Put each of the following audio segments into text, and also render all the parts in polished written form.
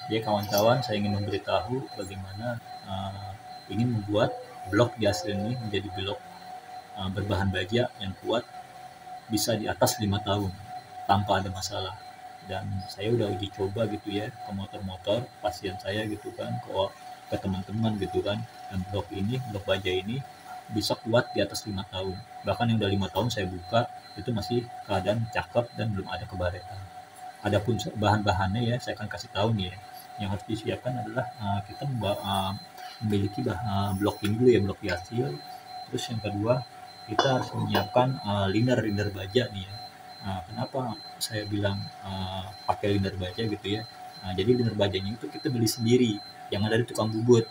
Jadi kawan-kawan, saya ingin memberitahu bagaimana ingin membuat blok di hasil ini menjadi blok berbahan baja yang kuat, bisa di atas 5 tahun tanpa ada masalah. Dan saya udah uji coba gitu ya ke motor-motor pasien saya gitu kan, ke teman-teman gitu kan, dan blok baja ini bisa kuat di atas 5 tahun. Bahkan yang udah 5 tahun saya buka itu masih keadaan cakep dan belum ada kebaretan. Adapun bahan-bahannya ya saya akan kasih tahu nih ya. Yang harus disiapkan adalah kita memiliki blok ini dulu ya, blok di hasil. Terus yang kedua, kita harus menyiapkan liner baja nih ya. Kenapa saya bilang pakai liner baja gitu ya? Jadi liner bajanya itu kita beli sendiri, yang ada di tukang bubut.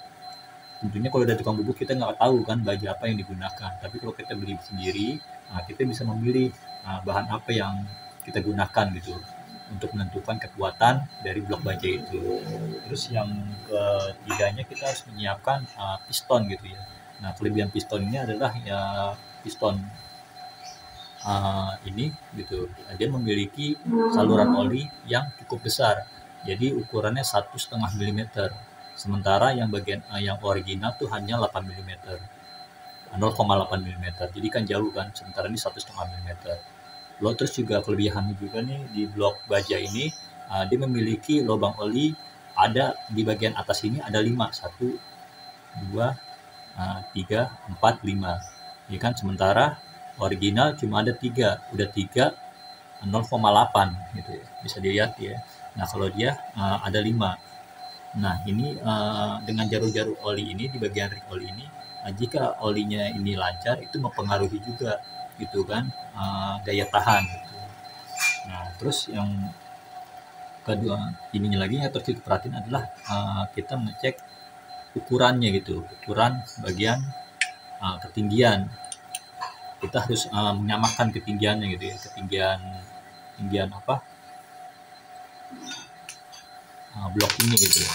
Tentunya kalau dari tukang bubut kita nggak tahu kan baja apa yang digunakan. Tapi kalau kita beli sendiri, kita bisa memilih bahan apa yang kita gunakan gitu untuk menentukan kekuatan dari blok baja itu. Terus yang ketiganya kita harus menyiapkan piston gitu ya. Nah, kelebihan piston ini adalah ya piston ini gitu. Dia memiliki saluran oli yang cukup besar. Jadi ukurannya 1,5 mm. Sementara yang bagian yang original tuh hanya 8 mm. 0,8 mm. Jadi kan jauh kan. Sementara ini 1,5 mm. Lo terus juga kelebihannya juga nih di blok baja ini dia memiliki lubang oli ada di bagian atas ini ada 5, 1, 2, 3, 4, 5. Ya kan, sementara original cuma ada 3, udah 3 0,8 gitu ya. Bisa dilihat ya. Nah, kalau dia ada 5. Nah, ini dengan jarum-jarum oli ini di bagian ring oli ini, jika olinya ini lancar itu mempengaruhi juga gitu kan daya tahan gitu. Nah, terus yang kedua ininya lagi yang terus diperhatiin adalah kita mengecek ukurannya gitu, ukuran bagian ketinggian. Kita harus menyamakan ketinggiannya gitu ya, ketinggian apa blok ini gitu ya,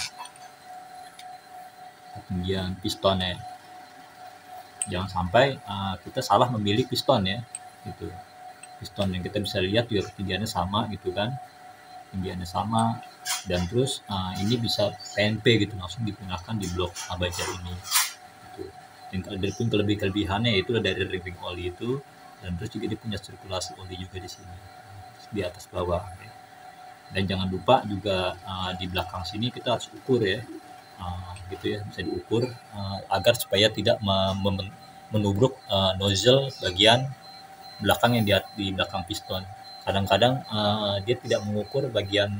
ketinggian pistonnya. Jangan sampai kita salah memilih piston ya gitu. Piston yang kita bisa lihat juga ketinggiannya sama gitu kan, ketinggiannya sama, dan terus ini bisa PNP gitu, langsung digunakan di blok baja ini gitu. Dan adapun kelebihannya yaitu dari ring oli itu, dan terus juga dia punya sirkulasi oli juga di sini di atas bawah ya. Dan jangan lupa juga di belakang sini kita harus ukur ya, gitu ya, bisa diukur agar supaya tidak menubruk nozzle bagian belakang yang di belakang piston. Kadang-kadang dia tidak mengukur bagian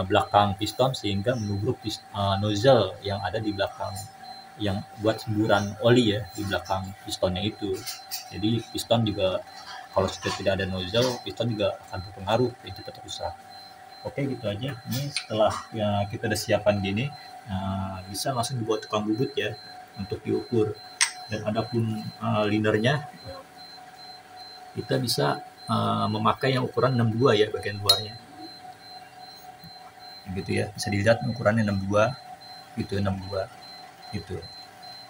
belakang piston sehingga menubruk nozzle yang ada di belakang, yang buat semburan oli ya di belakang pistonnya itu. Jadi piston juga kalau sudah tidak ada nozzle, piston juga akan berpengaruh dan cepat rusak. Oke, gitu aja. Ini setelah ya, kita udah siapkan gini, bisa langsung dibawa tukang bubut ya untuk diukur. Dan adapun linernya, kita bisa memakai yang ukuran 62 ya bagian luarnya. Gitu ya, bisa dilihat ukurannya 62 gitu, 62 gitu.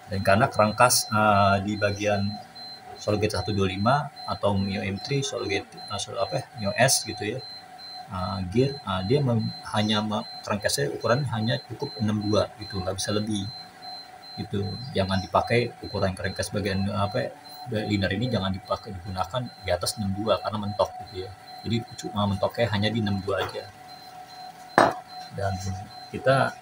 Dan karena kerangkas di bagian Solgate 125 atau Mio M3 Solgate Mio S gitu ya, gear dia hanya kerangkasnya ukuran hanya cukup 62 gitu, nggak bisa lebih gitu. Jangan dipakai ukuran kerangkas bagian liner ini, jangan digunakan di atas 62 karena mentok gitu ya. Jadi cuma mentoknya hanya di 62 aja. Dan kita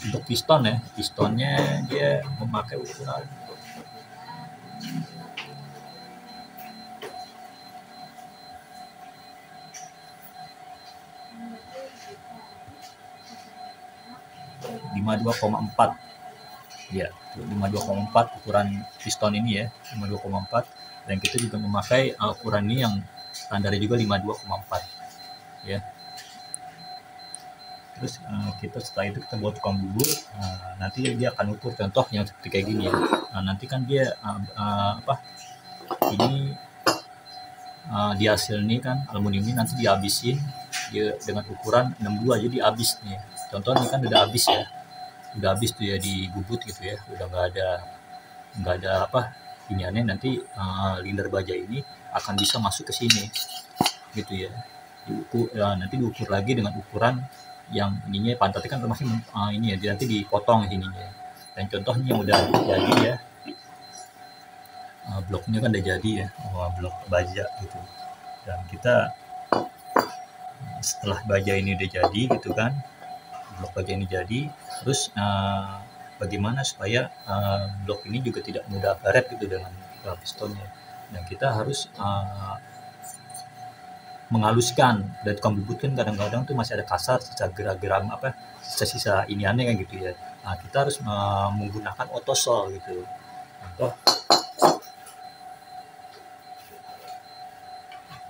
untuk piston ya, pistonnya dia memakai ukuran 52,4 ya, 52,4 ukuran piston ini ya, 52,4. Dan kita juga memakai ukuran ini yang standarnya juga 52,4 ya. Terus kita setelah itu kita buat tukang bubut, nanti dia akan ukur contoh yang seperti kayak gini ya. Nanti kan dia ini di hasil ini kan aluminium ini nanti dihabisin dia dengan ukuran 62, jadi habis nih. Contohnya kan udah habis ya, udah habis tuh ya di bubut gitu ya, udah nggak ada iniannya. Nanti liner baja ini akan bisa masuk ke sini gitu ya. nanti diukur lagi dengan ukuran yang ininya, pantatnya kan masih ini ya, nanti dipotong ininya. Dan contohnya yang udah jadi ya, bloknya kan udah jadi ya, blok baja gitu. Dan kita setelah baja ini udah jadi gitu kan, blok baja ini jadi, terus bagaimana supaya blok ini juga tidak mudah karet gitu dengan pistonnya. Dan kita harus menghaluskan. Dan tukang bubut kan kadang-kadang tuh masih ada kasar, sisa geram apa, sisa-sisa ini aneh kan gitu ya. Nah, kita harus menggunakan otosol gitu. Contoh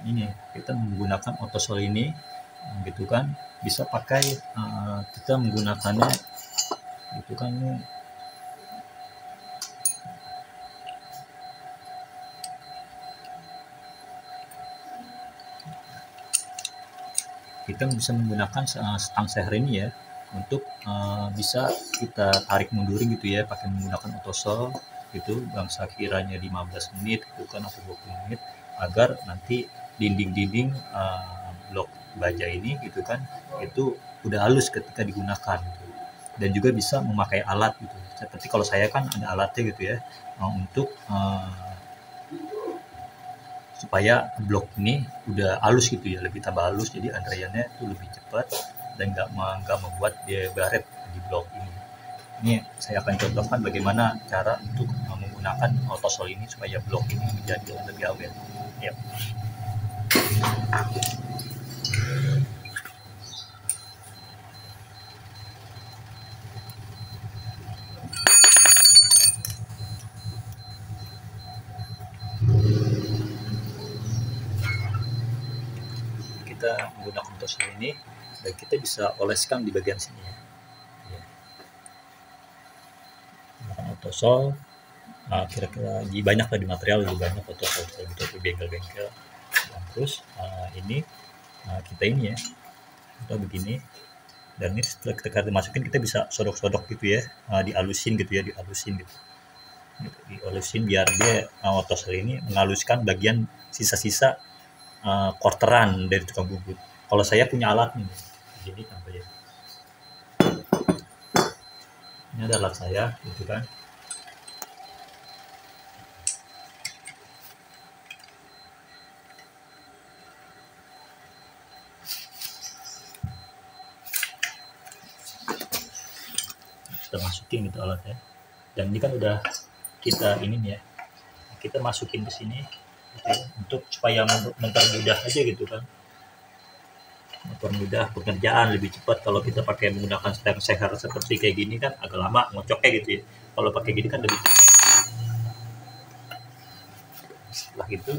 ini, kita menggunakan otosol ini gitu kan, bisa pakai kita menggunakannya gitu kan, kita bisa menggunakan stang seher ini ya, untuk bisa kita tarik mundurin gitu ya, pakai menggunakan otosol gitu, bangsa kiranya 15 menit gitu kan, atau 20 menit, agar nanti dinding-dinding blok baja ini gitu kan, itu udah halus ketika digunakan gitu. Dan juga bisa memakai alat gitu, seperti kalau saya kan ada alatnya gitu ya, untuk supaya blok ini udah halus gitu ya, lebih tambah halus, jadi antriannya itu lebih cepat dan nggak membuat dia baret di blok ini. Ini saya akan contohkan bagaimana cara untuk menggunakan otosol ini supaya blok ini menjadi lebih awet. Ya. Kita menggunakan otosol ini dan kita bisa oleskan di bagian sini ya. Otosol kira-kira banyak lah, di material juga banyak otosol gitu di bengkel-bengkel. Dan terus ini kita ini ya, kita begini, dan ini setelah kita dimasukin kita bisa sodok-sodok gitu ya, dihalusin gitu ya, dihalusin biar dia otosol ini menghaluskan bagian sisa-sisa quarteran dari tukang bubut. Kalau saya punya alat nih, begini tampaknya. Ini ada alat saya gitu kan. Kita masukin gitu alatnya, dan ini kan udah kita ini ya, kita masukin ke sini gitu ya, untuk supaya mempermudah aja gitu kan, mempermudah pekerjaan, lebih cepat. Kalau kita pakai menggunakan stang seher seperti kayak gini kan agak lama ngocoknya gitu ya, kalau pakai gini kan lebih cepat. Setelah itu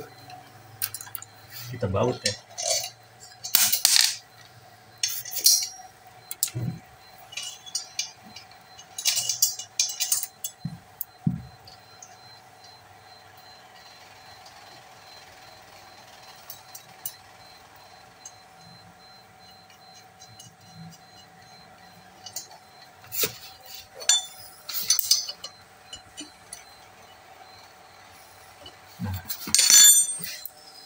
kita baut ya. Nah,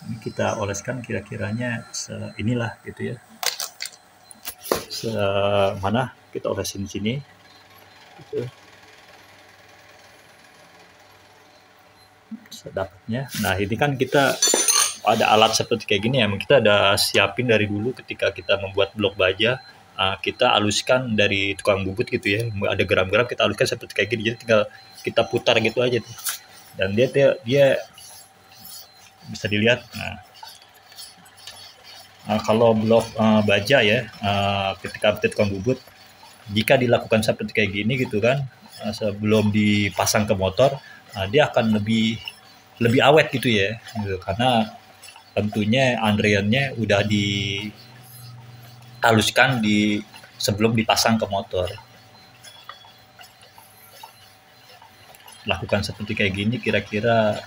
ini kita oleskan kira-kiranya inilah gitu ya, mana kita olesin sini gitu, sedapatnya. Nah, ini kan kita ada alat seperti kayak gini ya, kita ada siapin dari dulu ketika kita membuat blok baja. Kita haluskan dari tukang bubut gitu ya, ada gram-gram kita haluskan seperti kayak gini, jadi tinggal kita putar gitu aja tuh. Dan dia bisa dilihat. Kalau blok baja ya, ketika tukang bubut, jika dilakukan seperti kayak gini gitu kan, sebelum dipasang ke motor, dia akan lebih awet gitu ya, gitu. Karena tentunya antriannya udah dihaluskan sebelum dipasang ke motor. Lakukan seperti kayak gini kira-kira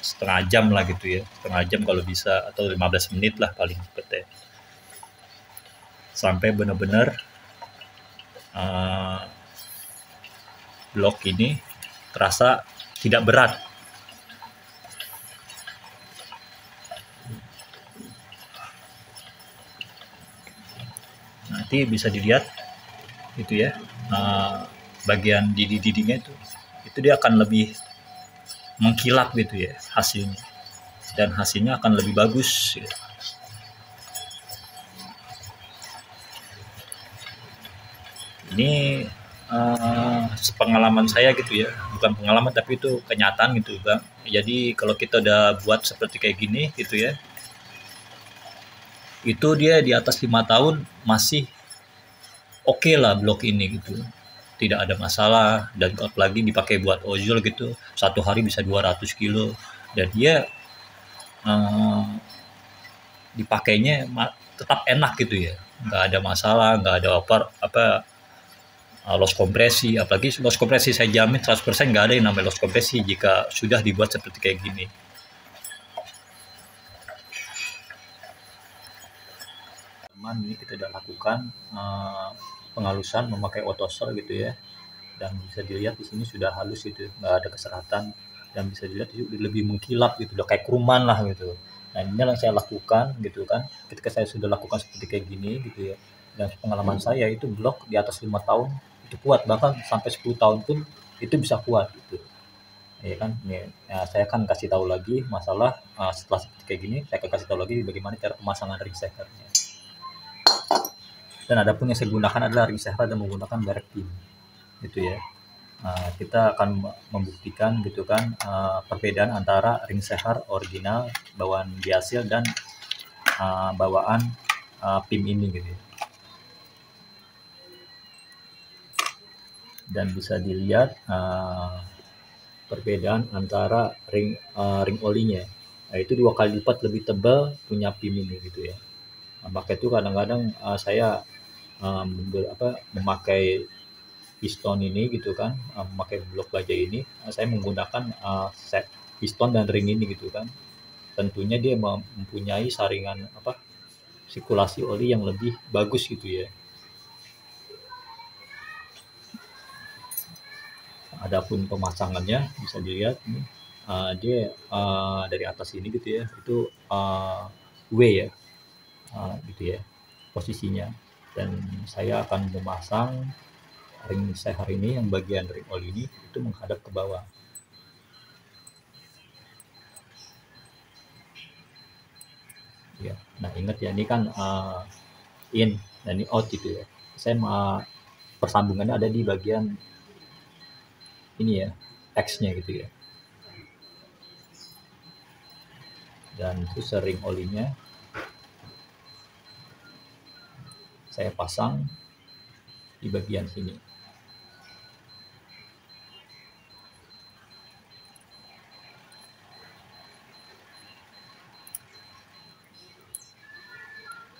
setengah jam lah gitu ya, setengah jam kalau bisa, atau 15 menit lah paling cepat ya, sampai benar-benar blok ini terasa tidak berat. nanti bisa dilihat gitu ya, bagian didi-didinya itu dia akan lebih mengkilap gitu ya hasilnya, dan hasilnya akan lebih bagus gitu. Ini pengalaman saya gitu ya, bukan pengalaman tapi itu kenyataan gitu Bang. Jadi kalau kita udah buat seperti kayak gini gitu ya, itu dia di atas 5 tahun masih oke lah blok ini gitu, tidak ada masalah. Dan apalagi dipakai buat ojol gitu, satu hari bisa 200 kilo, dan dia eh, dipakainya tetap enak gitu ya, nggak ada masalah, nggak ada apa loss kompresi. Apalagi loss kompresi saya jamin 100% nggak ada yang namanya loss kompresi jika sudah dibuat seperti kayak gini. Teman, ini kita sudah lakukan penghalusan memakai otosol gitu ya, dan bisa dilihat di sini sudah halus gitu, nggak ada keseratan, dan bisa dilihat itu lebih mengkilap gitu, udah kayak keruman lah gitu. Nah ini yang saya lakukan gitu kan, ketika saya sudah lakukan seperti kayak gini gitu ya, dan pengalaman saya itu blok di atas 5 tahun itu kuat, bahkan sampai 10 tahun pun itu bisa kuat gitu ya kan. Nih, ya, saya akan kasih tahu lagi masalah setelah seperti kayak gini, saya akan kasih tahu lagi bagaimana cara pemasangan ring sehernya. Dan ada pun yang saya gunakan adalah ring seher dan menggunakan merek PIM gitu ya. Kita akan membuktikan gitu kan perbedaan antara ring seher original bawaan dihasil dan bawaan PIM ini gitu ya. Dan bisa dilihat perbedaan antara ring olinya. Nah, itu 2 kali lipat lebih tebal punya PIM ini gitu ya. Maka itu kadang-kadang saya memakai piston ini gitu kan, memakai blok baja ini, saya menggunakan set piston dan ring ini gitu kan. Tentunya dia mempunyai saringan sirkulasi oli yang lebih bagus gitu ya. Adapun pemasangannya bisa dilihat nih, dia dari atas ini gitu ya, itu W ya, gitu ya posisinya. Dan saya akan memasang ring seher ini, yang bagian ring oli ini itu menghadap ke bawah. Ya, nah ingat ya, ini kan in dan ini out gitu ya. Saya persambungannya ada di bagian ini ya, X-nya gitu ya. Dan itu ring olinya saya pasang di bagian sini.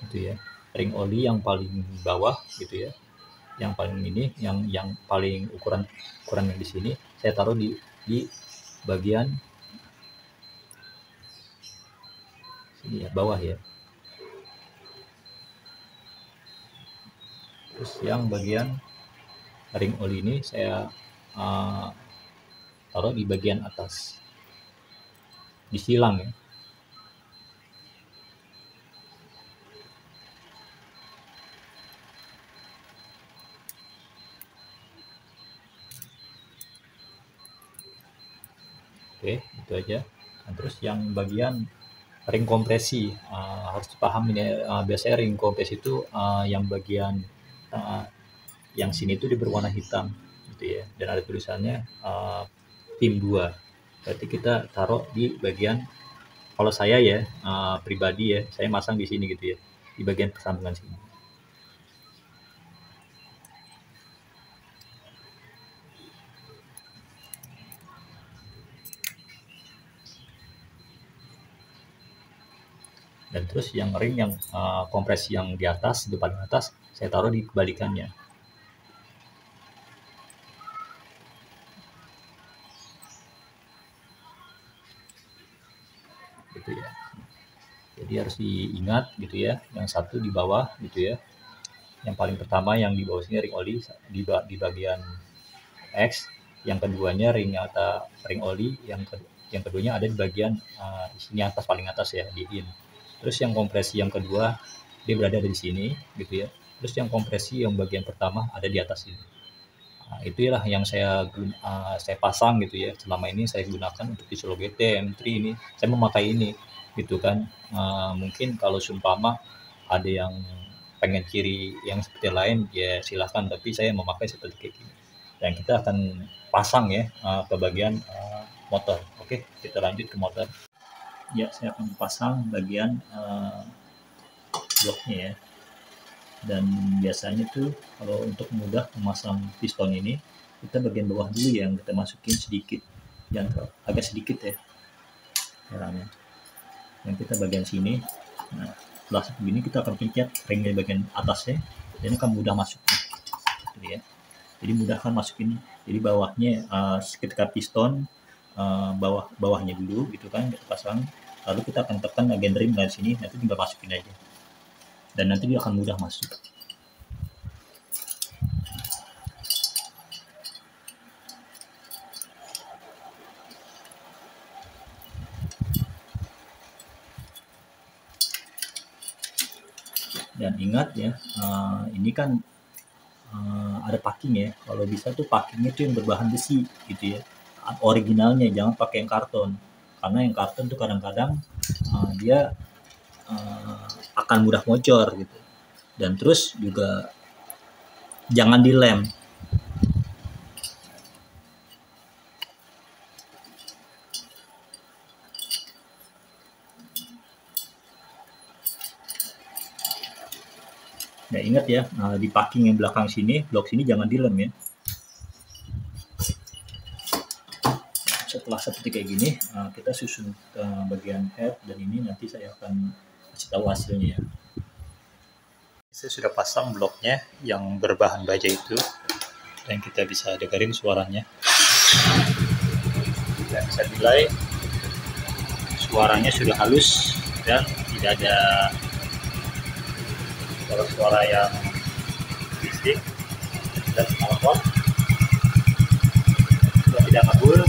Gitu ya. Ring oli yang paling bawah gitu ya. Yang paling ini, yang paling ukuran yang di sini saya taruh di bagian sini ya, bawah ya. Terus yang bagian ring oli ini saya taruh di bagian atas, di silang ya. Oke, itu aja. Nah, terus yang bagian ring kompresi harus dipahami ya, biasanya ring kompresi itu yang bagian yang sini itu berwarna hitam gitu ya, dan ada tulisannya tim 2. Berarti kita taruh di bagian, kalau saya ya pribadi ya, saya masang di sini gitu ya, di bagian persambungan sini. Dan terus yang ring yang kompresi yang di atas, di paling atas, saya taruh di kebalikannya. Gitu ya. Jadi harus diingat gitu ya, yang satu di bawah gitu ya. Yang paling pertama yang di bawah sini ring oli di bagian X, yang keduanya ring oli, yang keduanya ada di bagian sini atas, paling atas ya, di in. Terus yang kompresi yang kedua dia berada di sini gitu ya. Terus yang kompresi yang bagian pertama ada di atas ini. Nah, itulah yang saya pasang gitu ya. Selama ini saya gunakan untuk di Solo GT M3 ini. Saya memakai ini gitu kan. Mungkin kalau seumpama ada yang pengen ciri yang seperti lain ya silahkan, tapi saya memakai seperti kayak gini. Dan kita akan pasang ya ke bagian motor. Oke, kita lanjut ke motor. Ya, saya akan pasang bagian bloknya ya. Dan biasanya tuh kalau untuk mudah memasang piston ini, kita bagian bawah dulu yang kita masukin sedikit, yang agak sedikit ya caranya. Yang kita bagian sini, nah setelah begini kita akan pencet ring di bagian atasnya, dan ini akan mudah masuk gitu ya. Jadi mudah kan masuk ini. Jadi bawahnya ketika piston bawahnya dulu gitu kan kita pasang, lalu kita akan tekan bagian ring dari sini, nanti tinggal masukin aja dan nanti dia akan mudah masuk. Dan ingat ya, ini kan ada packing ya. Kalau bisa tuh packingnya tuh yang berbahan besi gitu ya. Originalnya, jangan pakai yang karton. Karena yang karton tuh kadang-kadang dia akan mudah bocor gitu. Dan terus juga jangan dilem. Nah ingat ya, di packing yang belakang sini, blok sini jangan dilem ya. Setelah seperti kayak gini, kita susun bagian head, dan ini nanti saya akan kasih tahu hasilnya ya. Saya sudah pasang bloknya yang berbahan baja itu, dan kita bisa dengerin suaranya. Kita bisa nilai suaranya sudah halus dan tidak ada suara yang bising dan knalpot, sudah tidak ngabul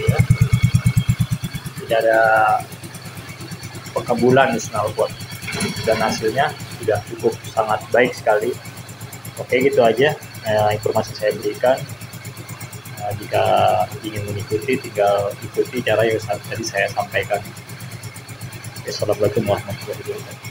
ya. Tidak ada pengabulan di knalpot, dan hasilnya sudah cukup sangat baik sekali. Oke, gitu aja informasi saya berikan. Jika ingin mengikuti, tinggal ikuti cara yang tadi saya sampaikan. Assalamualaikum warahmatullahi wabarakatuh.